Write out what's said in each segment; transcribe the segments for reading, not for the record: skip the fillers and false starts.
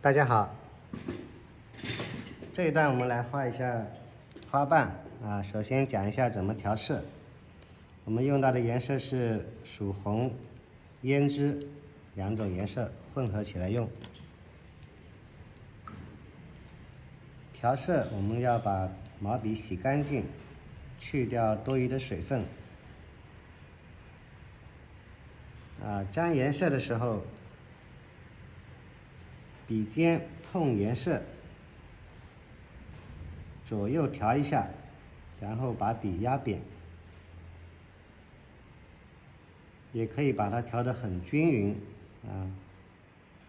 大家好，这一段我们来画一下花瓣啊。首先讲一下怎么调色。我们用到的颜色是曙红、胭脂两种颜色混合起来用。调色我们要把毛笔洗干净，去掉多余的水分。沾颜色的时候，笔尖碰颜色，左右调一下，然后把笔压扁。也可以把它调得很均匀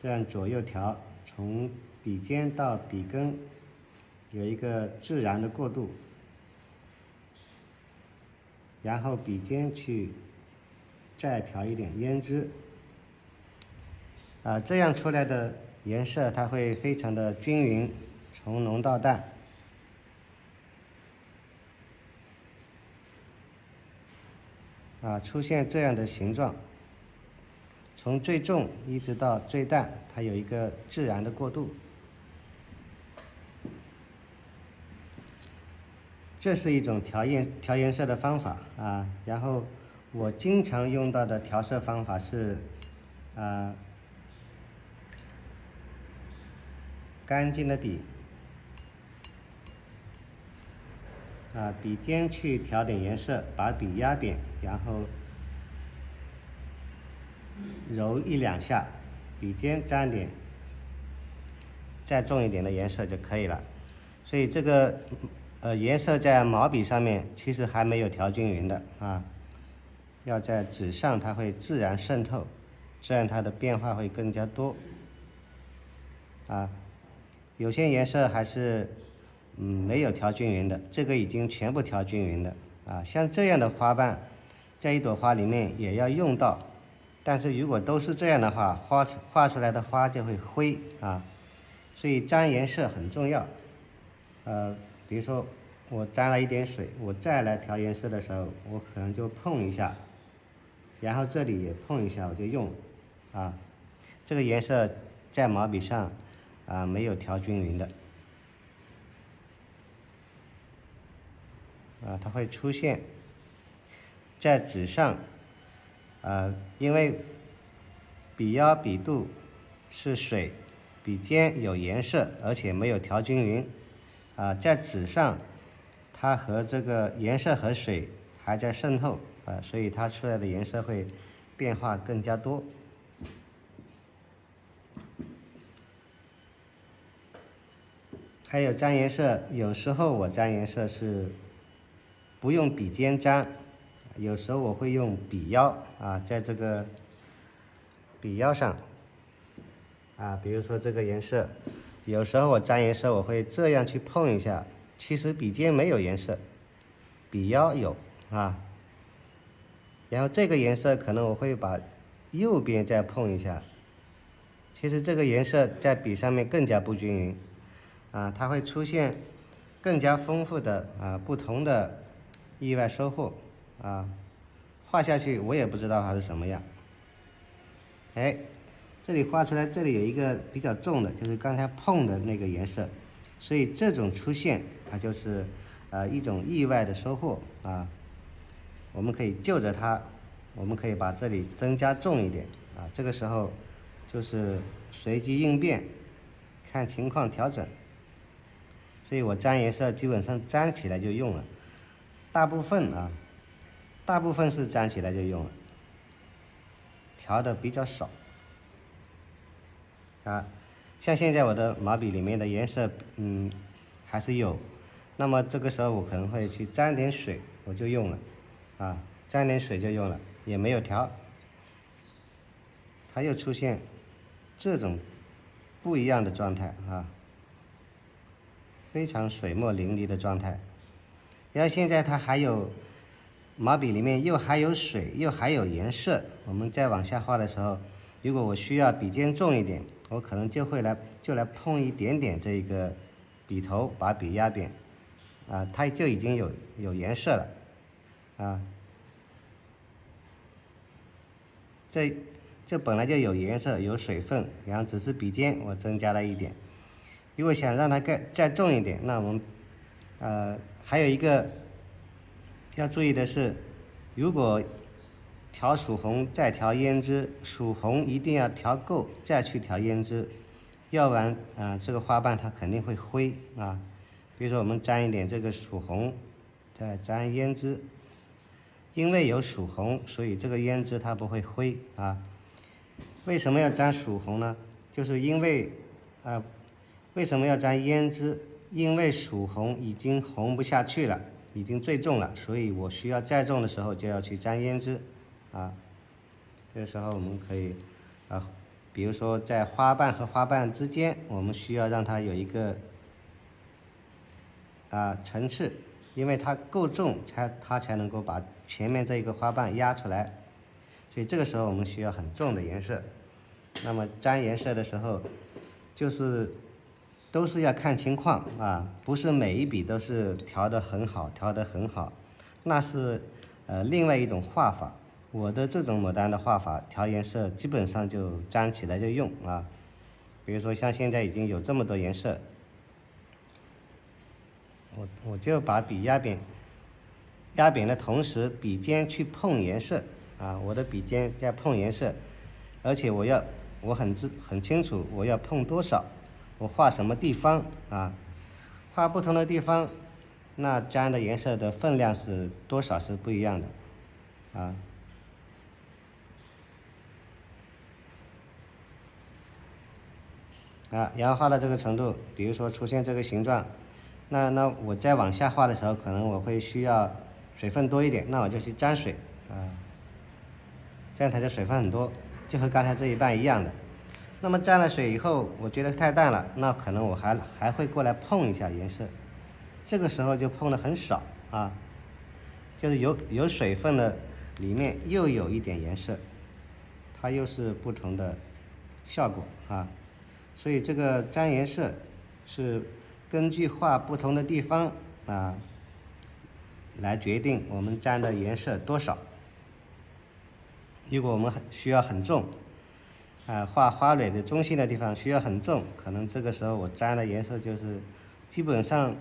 这样左右调，从笔尖到笔根有一个自然的过渡，然后笔尖去再调一点胭脂这样出来的颜色它会非常的均匀，从浓到淡。出现这样的形状，从最重一直到最淡，它有一个自然的过渡。这是一种调颜色的方法然后我经常用到的调色方法是干净的笔笔尖去调点颜色，把笔压扁，然后揉一两下，笔尖沾点再重一点的颜色就可以了。所以这个颜色在毛笔上面其实还没有调均匀的要在纸上它会自然渗透，这样它的变化会更加多有些颜色还是没有调均匀的，这个已经全部调均匀的像这样的花瓣在一朵花里面也要用到，但是如果都是这样的话，画出来的花就会灰所以沾颜色很重要比如说我沾了一点水，我再来调颜色的时候，我可能就碰一下，然后这里也碰一下，我就用这个颜色在毛笔上没有调均匀的它会出现在纸上因为笔腰笔肚是水，笔尖有颜色，而且没有调均匀在纸上它和这个颜色和水还在渗透所以它出来的颜色会变化更加多。还有沾颜色，有时候我沾颜色是不用笔尖沾，有时候我会用笔腰在这个笔腰上比如说这个颜色，有时候我沾颜色我会这样去碰一下，其实笔尖没有颜色，笔腰有然后这个颜色可能我会把右边再碰一下，其实这个颜色在笔上面更加不均匀它会出现更加丰富的不同的意外收获画下去我也不知道它是什么样。这里画出来，这里有一个比较重的，就是刚才碰的那个颜色，所以这种出现它就是一种意外的收获我们可以就着它，我们可以把这里增加重一点这个时候就是随机应变，看情况调整。所以我沾颜色基本上沾起来就用了，大部分是沾起来就用了，调的比较少像现在我的毛笔里面的颜色还是有，那么这个时候我可能会去沾点水，我就用了沾点水就用了，也没有调，它又出现这种不一样的状态非常水墨淋漓的状态。然后现在它还有毛笔里面又还有水，又还有颜色，我们再往下画的时候，如果我需要笔尖重一点，我可能就来碰一点点这个笔头，把笔压扁它就已经有颜色了这本来就有颜色有水分，然后只是笔尖我增加了一点。如果想让它再重一点，那我们还有一个要注意的是，如果调曙红再调胭脂，曙红一定要调够再去调胭脂，要不然这个花瓣它肯定会灰啊。比如说我们沾一点这个曙红，再沾胭脂，因为有曙红，所以这个胭脂它不会灰啊。为什么要沾曙红呢？就是因为为什么要沾胭脂？因为曙红已经红不下去了，已经最重了，所以我需要再重的时候就要去沾胭脂啊。这个时候我们可以比如说在花瓣和花瓣之间，我们需要让它有一个层次，因为它够重，它才能够把前面这一个花瓣压出来，所以这个时候我们需要很重的颜色。那么沾颜色的时候，都是要看情况啊，不是每一笔都是调得很好，那是另外一种画法。我的这种牡丹的画法，调颜色基本上就沾起来就用啊。比如说像现在已经有这么多颜色，我就把笔压扁的同时，笔尖去碰颜色啊，我的笔尖在碰颜色，而且我很清楚我要碰多少，我画什么地方啊，画不同的地方，那沾的颜色的分量是多少是不一样的啊。然后画到这个程度，比如说出现这个形状，那我再往下画的时候，可能我会需要水分多一点，那我就去沾水这样它的水分很多，就和刚才这一半一样的。那么沾了水以后，我觉得太淡了，那可能我还会过来碰一下颜色，这个时候就碰的很少啊，就是有水分的里面又有一点颜色，它又是不同的效果啊。所以这个沾颜色是根据画不同的地方来决定我们沾的颜色多少。如果我们需要很重画花蕊的中心的地方需要很重，可能这个时候我沾的颜色就是基本上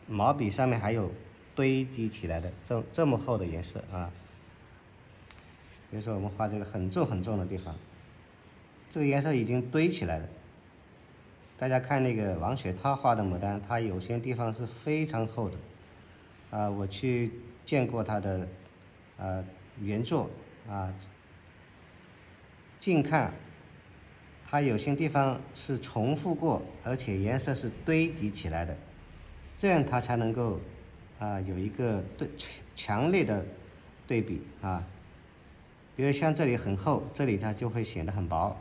毛笔上面还有堆积起来的这么厚的颜色啊。比如说我们画这个很重的地方，这个颜色已经堆起来了。大家看那个王雪涛画的牡丹，它有些地方是非常厚的我去见过他的原作近看它有些地方是重复过，而且颜色是堆积起来的，这样它才能够有一个强烈的对比比如像这里很厚，这里它就会显得很薄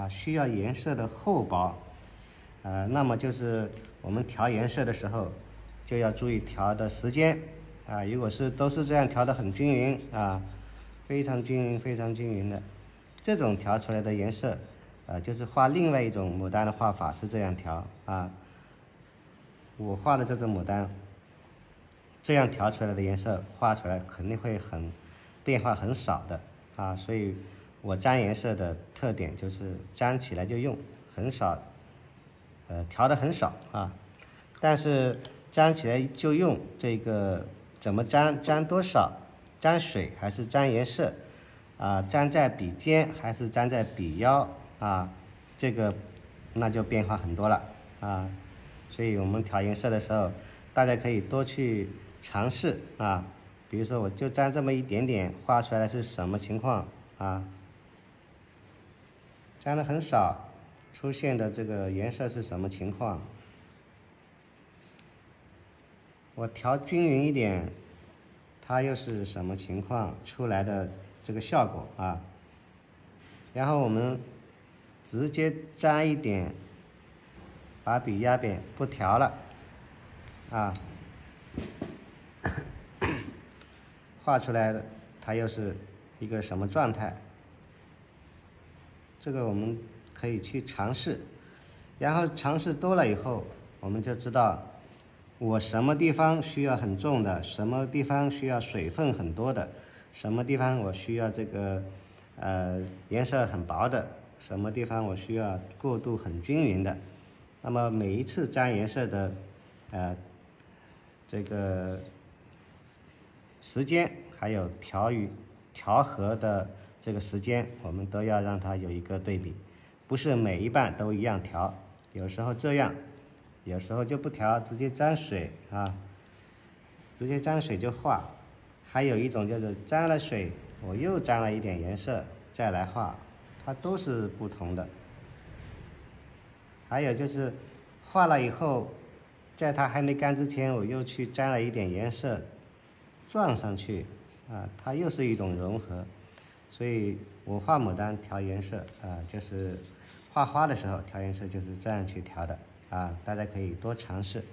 需要颜色的厚薄那么就是我们调颜色的时候就要注意调的时间如果都是这样调的很均匀非常均匀的，这种调出来的颜色就是画另外一种牡丹的画法是这样调我画的这种牡丹这样调出来的颜色画出来肯定会变化很少的所以我沾颜色的特点就是沾起来就用，很少调的很少但是沾起来就用这个怎么沾多少，沾水还是沾颜色沾在笔尖还是沾在笔腰这个那就变化很多了所以我们调颜色的时候，大家可以多去尝试比如说我就沾这么一点点，画出来的是什么情况沾的很少，出现的这个颜色是什么情况？我调均匀一点，它又是什么情况出来的这个效果然后我们直接沾一点，把笔压扁，不调了画出来的它又是一个什么状态？这个我们可以去尝试，然后尝试多了以后，我们就知道我什么地方需要很重的，什么地方需要水分很多的，什么地方我需要这个颜色很薄的，什么地方我需要过渡很均匀的。那么每一次沾颜色的这个时间，还有调和的这个时间，我们都要让它有一个对比，不是每一半都一样调，有时候这样，有时候就不调，直接沾水啊，直接沾水就画。还有一种就是沾了水，我又沾了一点颜色再来画，它都是不同的。还有就是画了以后，在它还没干之前，我又去沾了一点颜色撞上去啊，它又是一种融合。所以我画牡丹调颜色啊，就是画花的时候调颜色就是这样去调的啊，大家可以多尝试。